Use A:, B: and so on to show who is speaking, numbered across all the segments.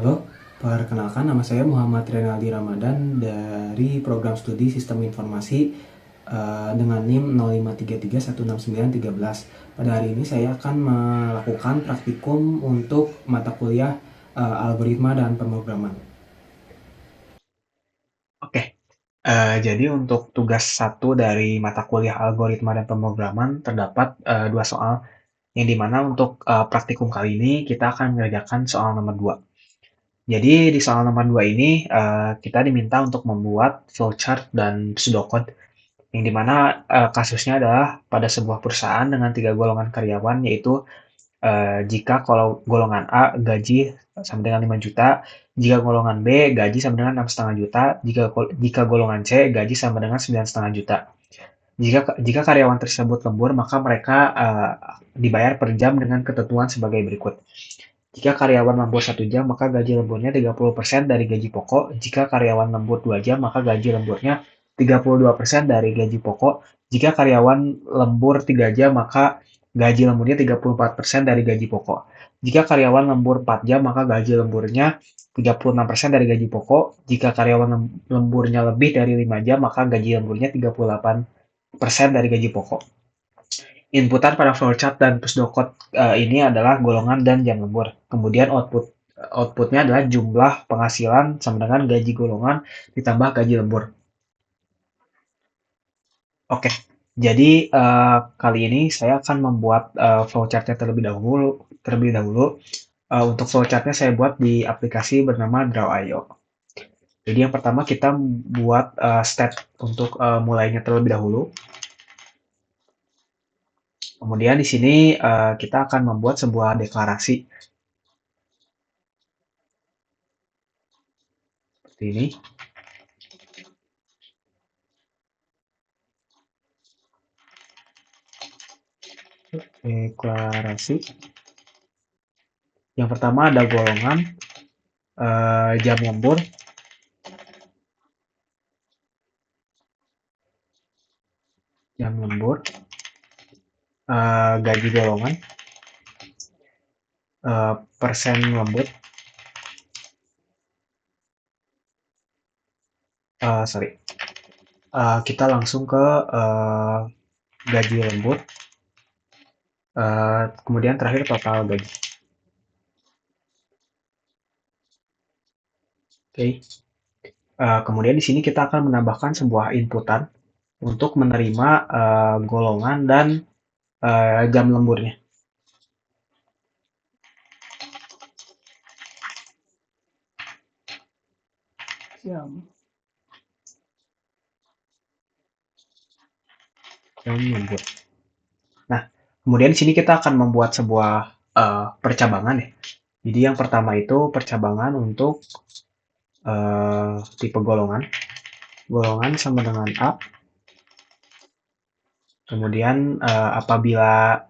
A: Halo, perkenalkan nama saya Muhammad Renaldi Ramadan dari program studi Sistem Informasi dengan NIM 0533169193. Pada hari ini saya akan melakukan praktikum untuk mata kuliah algoritma dan pemrograman.
B: Oke, jadi untuk tugas satu dari mata kuliah algoritma dan pemrograman terdapat dua soal, yang dimana untuk praktikum kali ini kita akan mengerjakan soal nomor 2. Jadi di soal nomor 2 ini kita diminta untuk membuat flowchart dan pseudocode, yang dimana kasusnya adalah pada sebuah perusahaan dengan tiga golongan karyawan, yaitu jika kalau golongan A gaji sama dengan 5 juta, jika golongan B gaji sama dengan 6,5 juta, jika golongan C gaji sama dengan 9,5 juta. Jika karyawan tersebut lembur, maka mereka dibayar per jam dengan ketentuan sebagai berikut. Jika karyawan lembur 1 jam, maka gaji lemburnya 30% dari gaji pokok. Jika karyawan lembur 2 jam, maka gaji lemburnya 32% dari gaji pokok. Jika karyawan lembur 3 jam, maka gaji lemburnya 34% dari gaji pokok. Jika karyawan lembur 4 jam, maka gaji lemburnya 36% dari gaji pokok. Jika karyawan lemburnya lebih dari 5 jam, maka gaji lemburnya 38% dari gaji pokok. Inputan pada flowchart dan pusdocode ini adalah golongan dan jam lembur. Kemudian outputnya adalah jumlah penghasilan sama dengan gaji golongan ditambah gaji lembur. Oke, jadi kali ini saya akan membuat flowchartnya terlebih dahulu. Terlebih dahulu, untuk flowchartnya saya buat di aplikasi bernama Draw.io. Jadi yang pertama kita buat step untuk mulainya terlebih dahulu. Kemudian di sini kita akan membuat sebuah deklarasi seperti ini. Deklarasi. Yang pertama ada golongan, jam lembur, gaji golongan, persen lembur, sorry, kita langsung ke gaji lembur, kemudian terakhir total gaji. Oke. Kemudian di sini kita akan menambahkan sebuah inputan untuk menerima golongan dan jam lemburnya. Jam lembur. Nah, kemudian di sini kita akan membuat sebuah percabangan ya. Jadi yang pertama itu percabangan untuk tipe golongan. Golongan sama dengan A. Kemudian apabila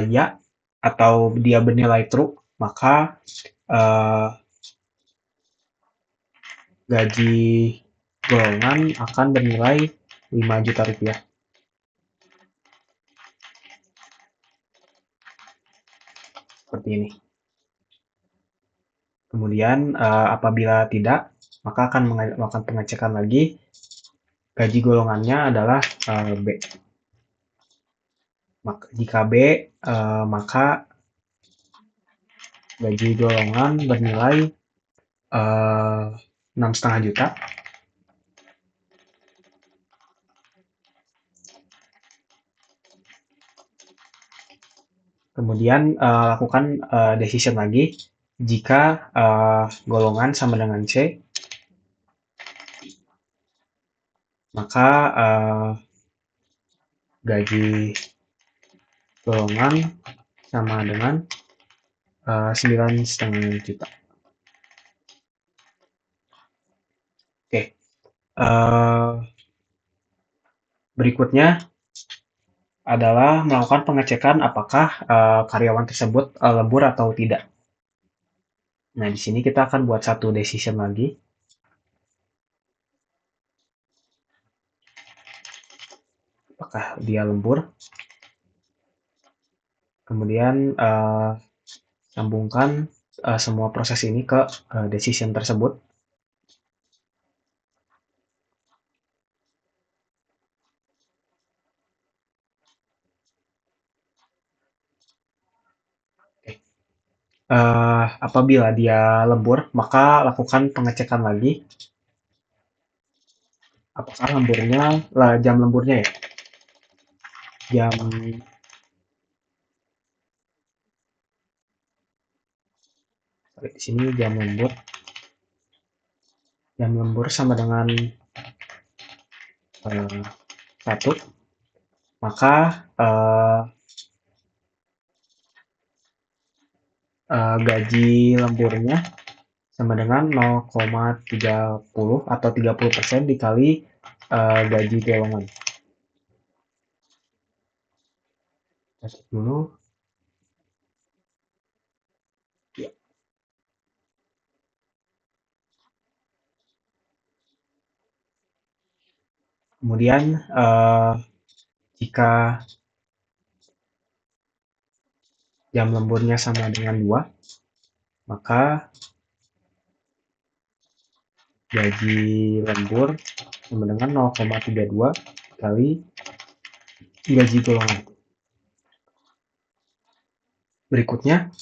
B: ya atau dia bernilai true, maka eh, gaji golongan akan bernilai 5 juta rupiah. Seperti ini. Kemudian apabila tidak, maka akan melakukan pengecekan lagi. Gaji golongannya adalah B. Jika B, maka gaji golongan bernilai 6,5 juta. Kemudian lakukan decision lagi. Jika golongan sama dengan C, maka gaji golongan sama dengan 9,5 juta. Oke. Berikutnya adalah melakukan pengecekan apakah karyawan tersebut lembur atau tidak. Nah, di sini kita akan buat satu decision lagi. Apakah dia lembur? Kemudian sambungkan semua proses ini ke decision tersebut. Apabila dia lembur, maka lakukan pengecekan lagi apakah lemburnya jam lemburnya ya, jam di sini jam lembur sama dengan 1, maka gaji lemburnya sama dengan 0,30 atau 30% dikali gaji golongan. Catat dulu. Ya. Kemudian jika jam lemburnya sama dengan 2, maka gaji lembur sama dengan 0,32 kali gaji golongan. Berikutnya,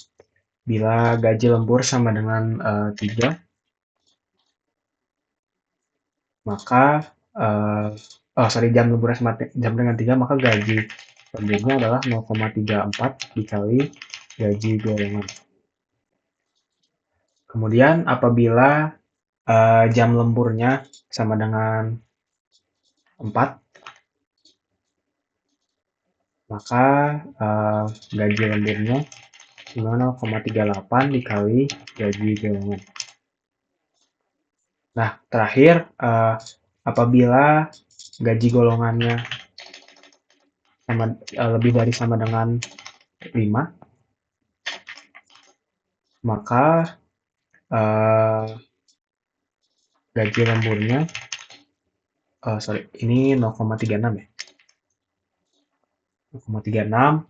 B: bila gaji lembur sama dengan 3, maka jam lembur sama jam dengan 3, maka gaji lemburnya adalah 0,34 dikali gaji golongan. Kemudian apabila jam lemburnya sama dengan 4, maka gaji lemburnya 0,38 dikali gaji golongan. Nah, terakhir apabila gaji golongannya lebih dari sama dengan 5, maka gaji lemburnya ini 0,36 ya. 0,36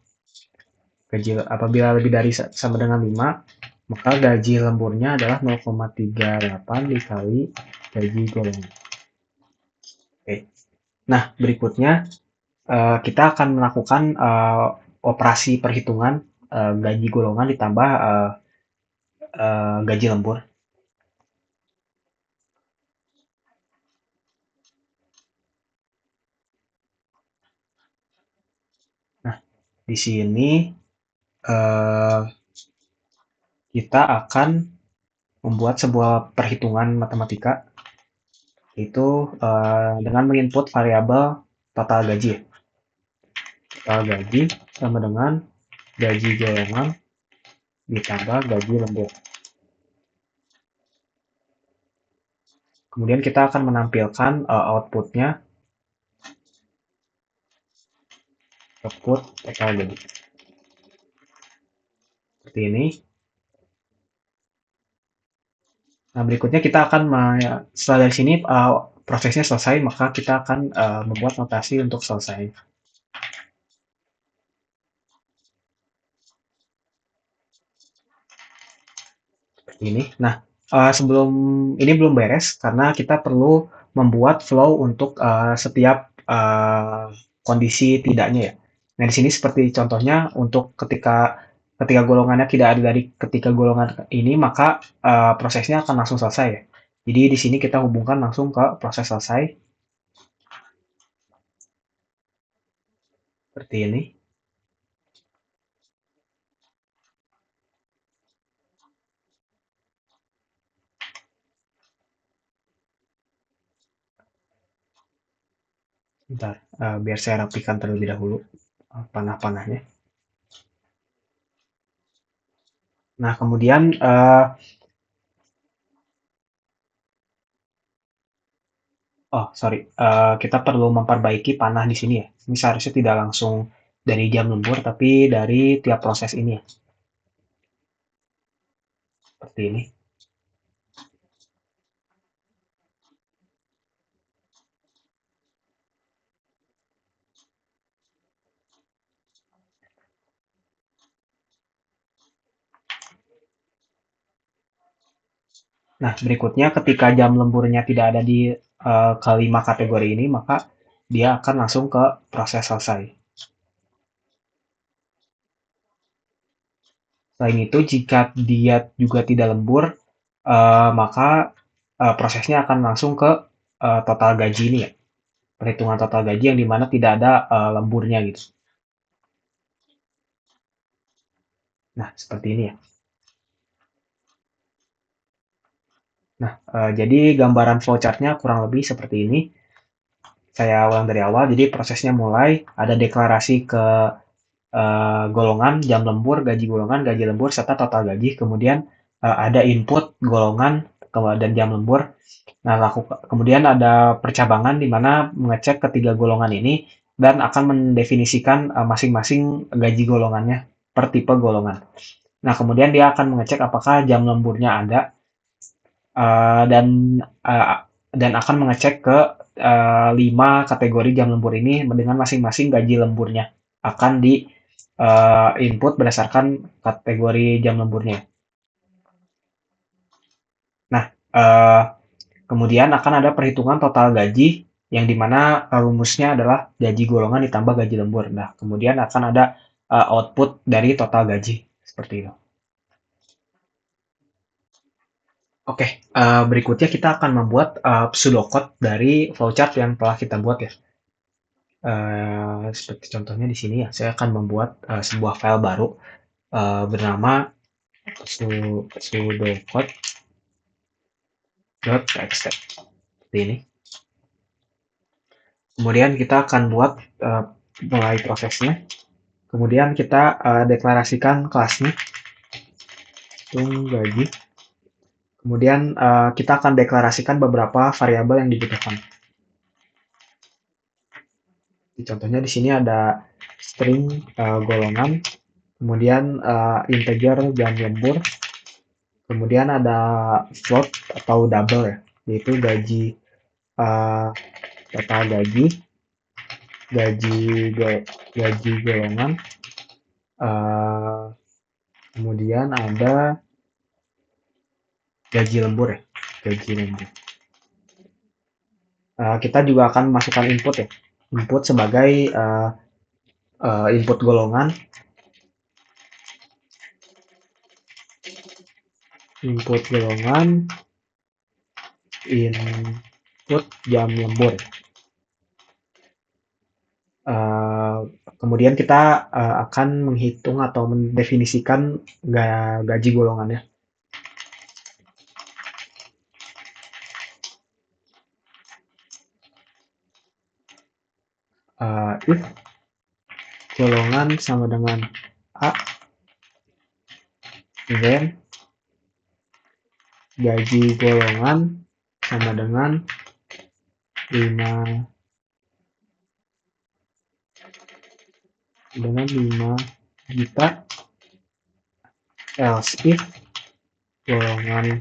B: gaji apabila lebih dari sama dengan 5, maka gaji lemburnya adalah 0,38 dikali gaji golongan. Oke. Nah, berikutnya kita akan melakukan operasi perhitungan gaji golongan ditambah gaji lembur. Nah, di sini kita akan membuat sebuah perhitungan matematika, yaitu dengan menginput variabel total gaji. Total gaji sama dengan gaji golongan ditambah gaji lembur. Kemudian kita akan menampilkan output-nya, output total gaji. Seperti ini. Nah, berikutnya kita akan, setelah dari sini prosesnya selesai, maka kita akan membuat notasi untuk selesai. Seperti ini. Nah, sebelum ini belum beres, karena kita perlu membuat flow untuk setiap kondisi tidaknya ya. Nah, di sini seperti contohnya untuk ketika golongannya tidak ada dari ketika golongan ini, maka prosesnya akan langsung selesai ya. Jadi di sini kita hubungkan langsung ke proses selesai. Seperti ini. Bentar, biar saya rapikan terlebih dahulu panah-panahnya. Nah, kemudian kita perlu memperbaiki panah di sini ya. Ini seharusnya tidak langsung dari jam lembur, tapi dari tiap proses ini ya. Seperti ini. Nah, berikutnya ketika jam lemburnya tidak ada di kelima kategori ini, maka dia akan langsung ke proses selesai. Selain itu, jika dia juga tidak lembur, maka prosesnya akan langsung ke total gaji ini ya, perhitungan total gaji yang dimana tidak ada lemburnya gitu. Nah, seperti ini ya. Nah, jadi gambaran flowchart-nya kurang lebih seperti ini. Saya ulang dari awal, jadi prosesnya mulai ada deklarasi ke golongan, jam lembur, gaji lembur, serta total gaji. Kemudian ada input golongan dan jam lembur. Nah, kemudian ada percabangan di mana mengecek ketiga golongan ini dan akan mendefinisikan masing-masing gaji golongannya per tipe golongan. Nah, kemudian dia akan mengecek apakah jam lemburnya ada eh, dan eh, dan akan mengecek ke 5 kategori jam lembur ini dengan masing-masing gaji lemburnya akan di input berdasarkan kategori jam lemburnya. Nah, kemudian akan ada perhitungan total gaji yang dimana rumusnya adalah gaji golongan ditambah gaji lembur. Nah, kemudian akan ada output dari total gaji seperti itu. Oke, berikutnya kita akan membuat pseudocode dari flowchart yang telah kita buat ya. Seperti contohnya di sini ya, saya akan membuat sebuah file baru bernama pseudocode.txt seperti ini. Kemudian kita akan buat mulai prosesnya. Kemudian kita deklarasikan kelasnya hitung gaji. Kemudian kita akan deklarasikan beberapa variabel yang dibutuhkan. Contohnya di sini ada string golongan, kemudian integer jam lembur, kemudian ada float atau double ya, yaitu gaji total gaji, gaji golongan, kemudian ada gaji lembur ya, gaji lembur. Kita juga akan masukkan input ya, input sebagai input golongan, input jam lembur. Kemudian kita akan menghitung atau mendefinisikan gaji golongannya. If golongan sama dengan A, then gaji golongan sama dengan 5 juta, else if golongan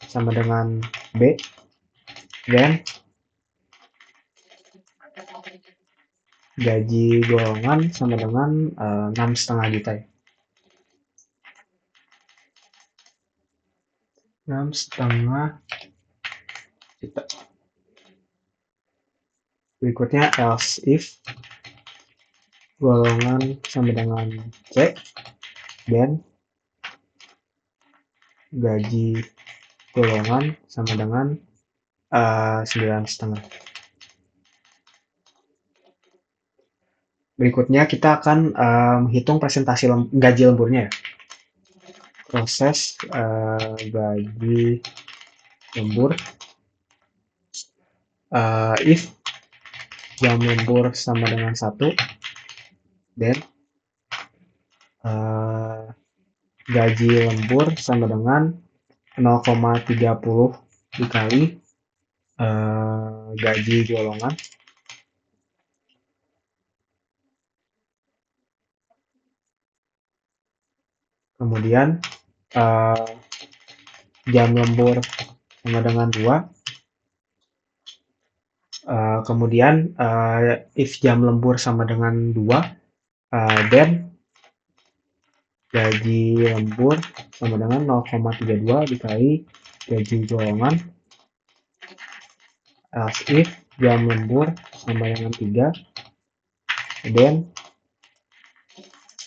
B: sama dengan B, then gaji golongan sama dengan 6,5 juta ya. 6,5 juta. Berikutnya else if golongan sama dengan C, dan gaji golongan sama dengan 9,5. Berikutnya kita akan menghitung presentasi gaji lemburnya ya. Proses gaji lembur if jam lembur sama dengan 1, dan gaji lembur sama dengan 0,30 dikali gaji golongan. Kemudian jam lembur sama dengan 2. Kemudian if jam lembur sama dengan 2, then gaji lembur sama dengan 0,32 dikali gaji golongan, else if jam lembur sama dengan 3, then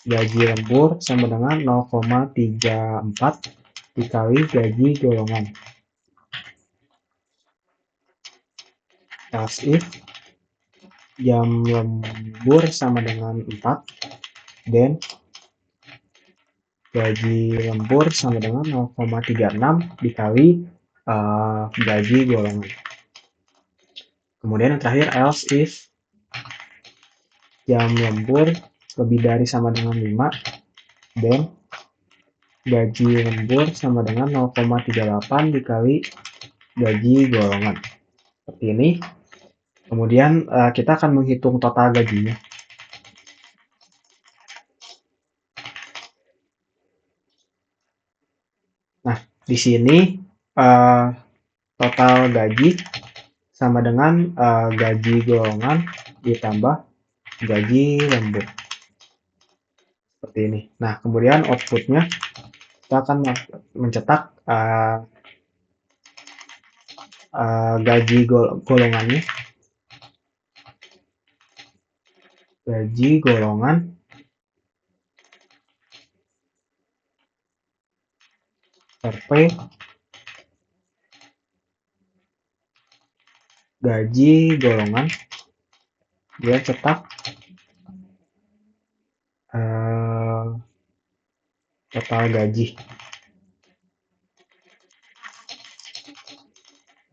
B: gaji lembur sama dengan 0,34 dikali gaji golongan, else if jam lembur sama dengan 4, then gaji lembur sama dengan 0,36 dikali gaji golongan. Kemudian yang terakhir, else if jam lembur lebih dari sama dengan 5, then gaji lembur sama dengan 0,38 dikali gaji golongan. Seperti ini. Kemudian kita akan menghitung total gajinya. Nah, di sini total gaji sama dengan gaji golongan ditambah gaji lembur. Seperti ini. Nah, kemudian outputnya kita akan mencetak gaji golongannya. Gaji golongan RP gaji golongan dia cetak total gaji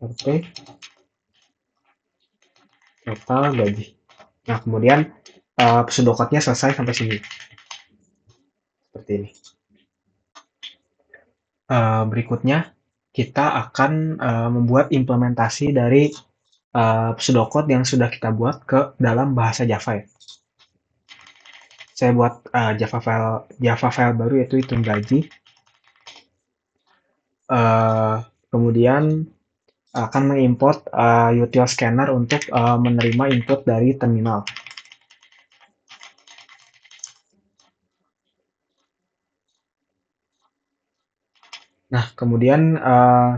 B: RP total gaji. Nah, kemudian pseudocode-nya selesai sampai sini. Seperti ini. Berikutnya kita akan membuat implementasi dari pseudocode yang sudah kita buat ke dalam bahasa Java ya. Saya buat Java file baru yaitu hitung gaji. Kemudian akan mengimport util scanner untuk menerima input dari terminal. Nah, kemudian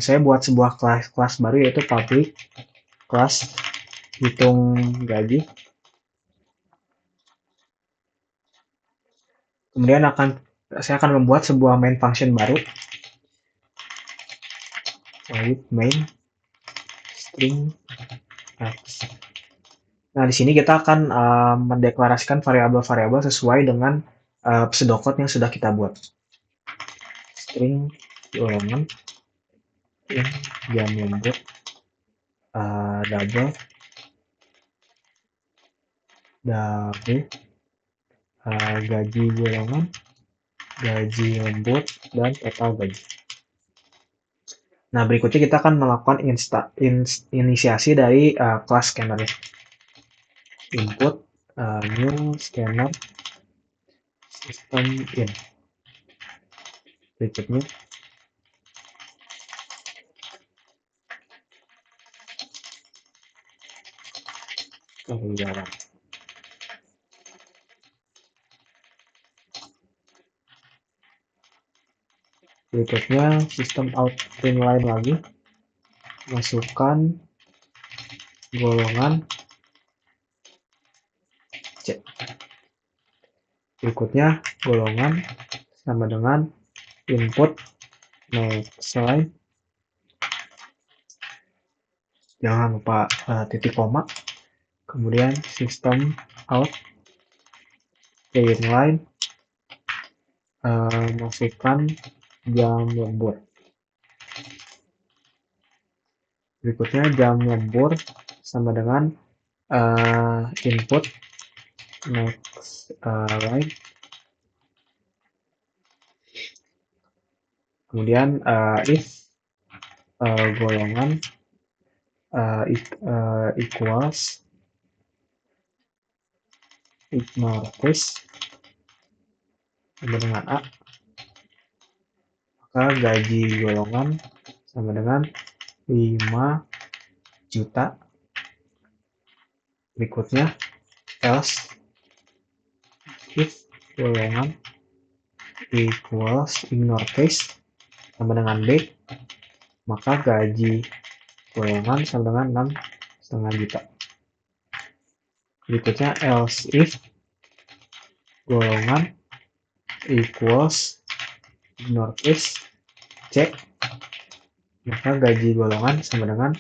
B: saya buat sebuah kelas baru yaitu public class hitung gaji. Kemudian saya akan membuat sebuah main function baru. Main string x. Nah, di sini kita akan mendeklarasikan variabel-variabel sesuai dengan pseudocode yang sudah kita buat. String golongan in jam lembur double gaji golongan, gaji lembur, dan total gaji. Nah, berikutnya kita akan melakukan inisiasi dari kelas scanner. Input new scanner system in. Berikutnya keluaran. Berikutnya sistem out inline lagi, masukkan golongan C. Berikutnya golongan sama dengan input next line, jangan lupa titik koma, kemudian sistem out inline masukkan jam lembur. Berikutnya jam lembur sama dengan input next line, kemudian if golongan equals ignore case sama dengan A, maka gaji golongan sama dengan 5 juta. Berikutnya else if golongan equals ignore case sama dengan B, maka gaji golongan sama dengan 6,5 juta. Berikutnya else if golongan equals ignore case C, maka gaji golongan sama dengan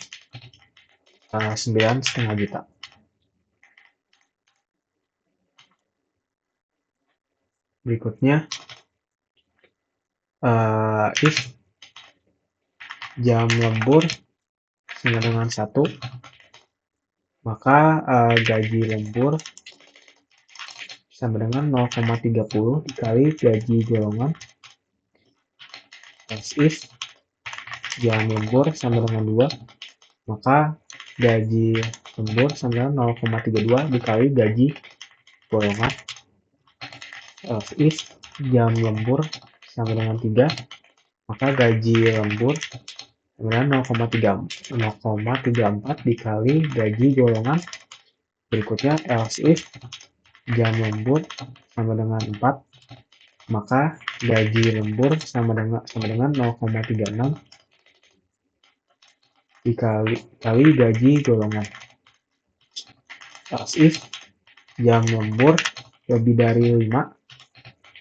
B: 9,5 juta. Berikutnya if jam lembur sama dengan 1, maka gaji lembur sama dengan 0,30 dikali gaji golongan. Else if jam lembur sama dengan 2, maka gaji lembur sama dengan 0,32 dikali gaji golongan. Else if jam lembur sama dengan 3, maka gaji lembur sama dengan 0,34 dikali gaji golongan. Berikutnya else if jam lembur sama dengan 4, maka gaji lembur sama dengan 0,36 dikali gaji golongan. Else if jam lembur lebih dari 5,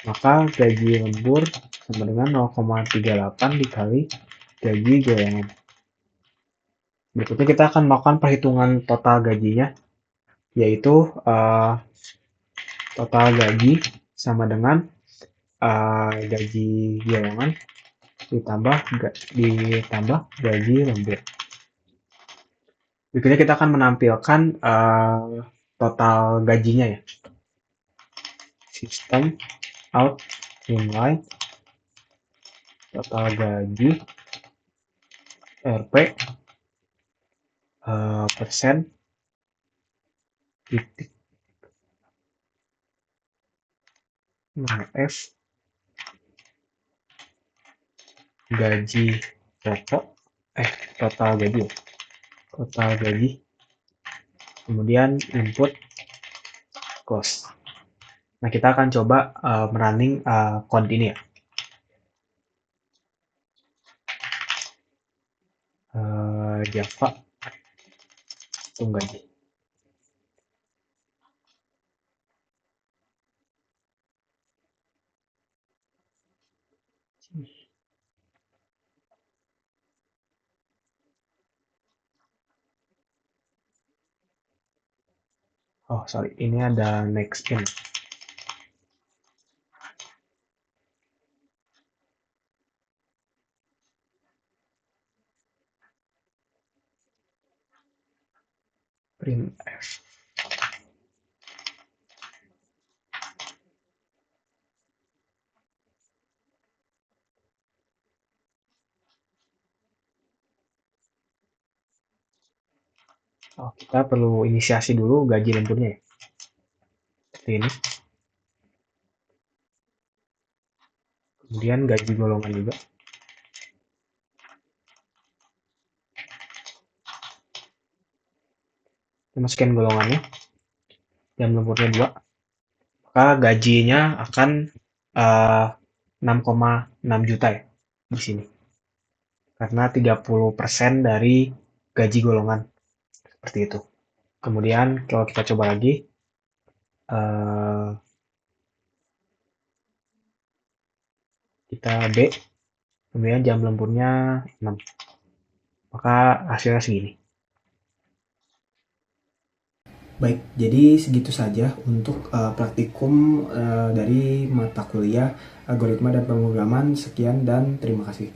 B: maka gaji lembur sama dengan 0,38 dikali gaji golongan. Berikutnya kita akan melakukan perhitungan total gajinya, yaitu total gaji sama dengan gaji golongan ditambah gaji lembur. Berikutnya kita akan menampilkan total gajinya ya. Sistem out inline total gaji RP persen titik F gaji pokok total gaji kemudian input cost. Nah, kita akan coba merunning code ini ya. Java hitung gaji. Oh, sorry, ini ada next in. Printf. Oh, kita perlu inisiasi dulu gaji lemburnya ya. Seperti ini. Kemudian gaji golongan juga. Kita masukin golongannya. Jam lemburnya 2. Maka gajinya akan 6,6 juta ya di sini. Karena 30% dari gaji golongan. Seperti itu. Kemudian kalau kita coba lagi, kita B, kemudian jam lemburnya 6. Maka hasilnya segini.
A: Baik, jadi segitu saja untuk praktikum dari mata kuliah algoritma dan pemrograman. Sekian dan terima kasih.